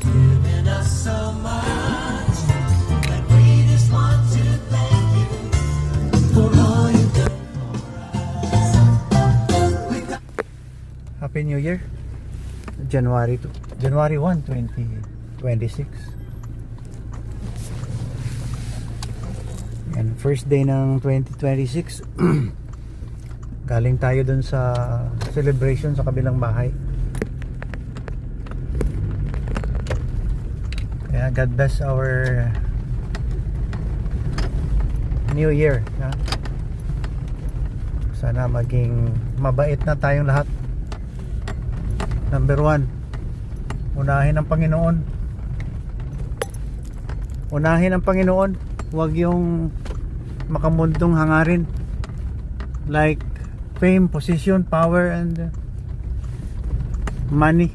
given us so much that we just want to thank you for all you've done for us. Happy New Year. January 1, 2026. And first day ng 2026. Galing tayo dun sa celebration sa kabilang bahay. Kaya God bless our New Year, ha? Sana maging mabait na tayong lahat. Number 1, unahin ang Panginoon. Unahin ang Panginoon. Huwag yung makamundong hangarin like fame, position, power, and money.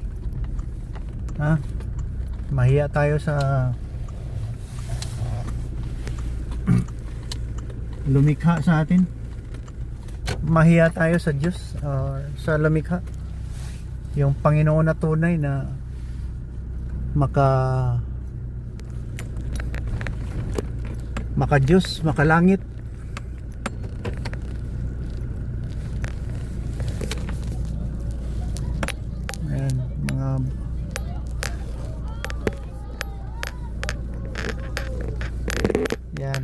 Ha? Mahiya tayo sa lumikha sa atin. Mahiya tayo sa Diyos or sa lumikha. Yung Panginoon na tunay na maka Diyos, maka langit. Ayan, mga yan.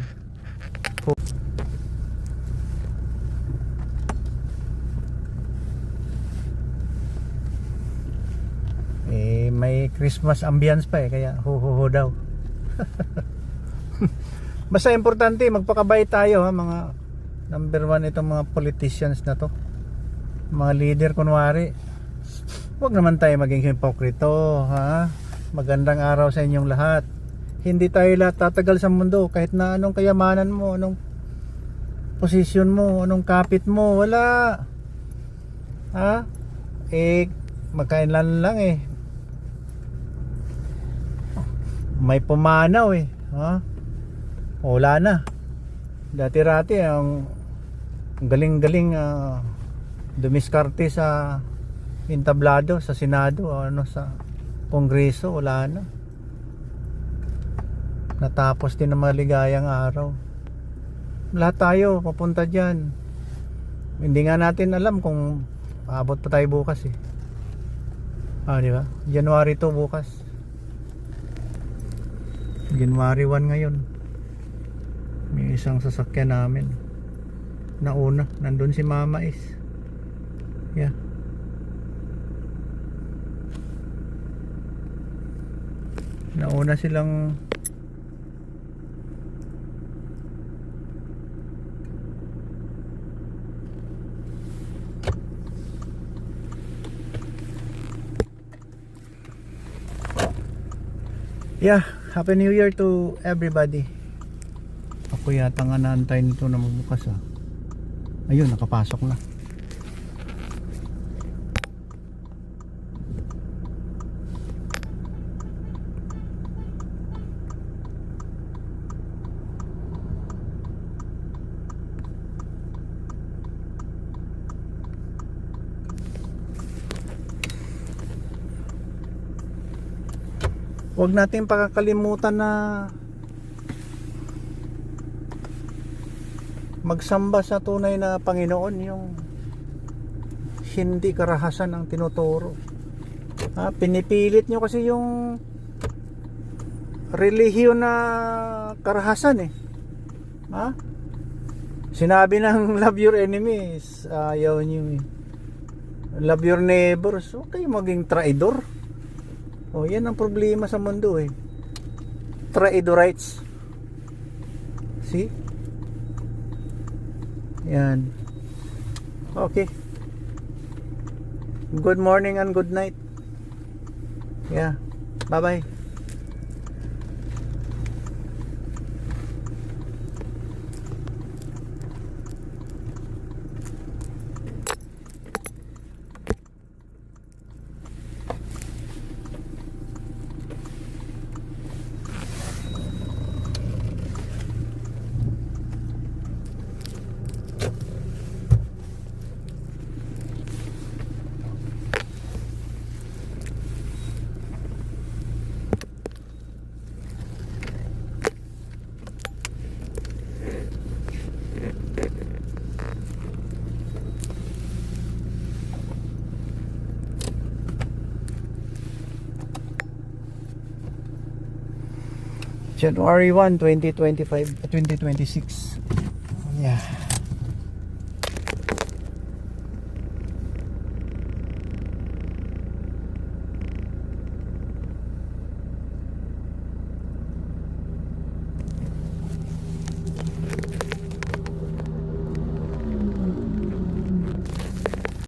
May Christmas ambience pa kaya ho daw. Basta importante magpakabait tayo, ha, mga number 1 itong mga politicians na to, mga leader kunwari. Huwag naman tayo maging hipokrito, ha. Magandang araw sa inyong lahat. Hindi tayo lahat tatagal sa mundo kahit na anong kayamanan mo, anong posisyon mo, anong kapit mo, wala, ha. Magkailan lang may pumanaw ha? Wala na. Dati-rati ang galing-galing dumiskarte sa entablado sa Senado o sa Kongreso, wala na. Natapos din ang maligayang araw. Lahat tayo papunta dyan. Hindi nga natin alam kung aabot pa tayo bukas di ba? January 2 bukas. January 1 ngayon. May isang sasakyan namin nauna, nandun si Mama is. Yeah. Nauna silang Happy New Year to everybody. Ako yata nga naantay nito na magbukas Ayun, nakapasok na. Huwag natin pakakalimutan na magsamba sa tunay na Panginoon, yung hindi karahasan ang tinuturo. Pinipilit nyo kasi yung relihiyon na karahasan Sinabi ng love your enemies, ayaw nyo love your neighbors. Huwag kayo maging traidor. Yan ang problema sa mundo Traidorites. See? Yan. Okay. Good morning and good night. Yeah. Bye-bye. January 1, 2025, 2026. Yeah.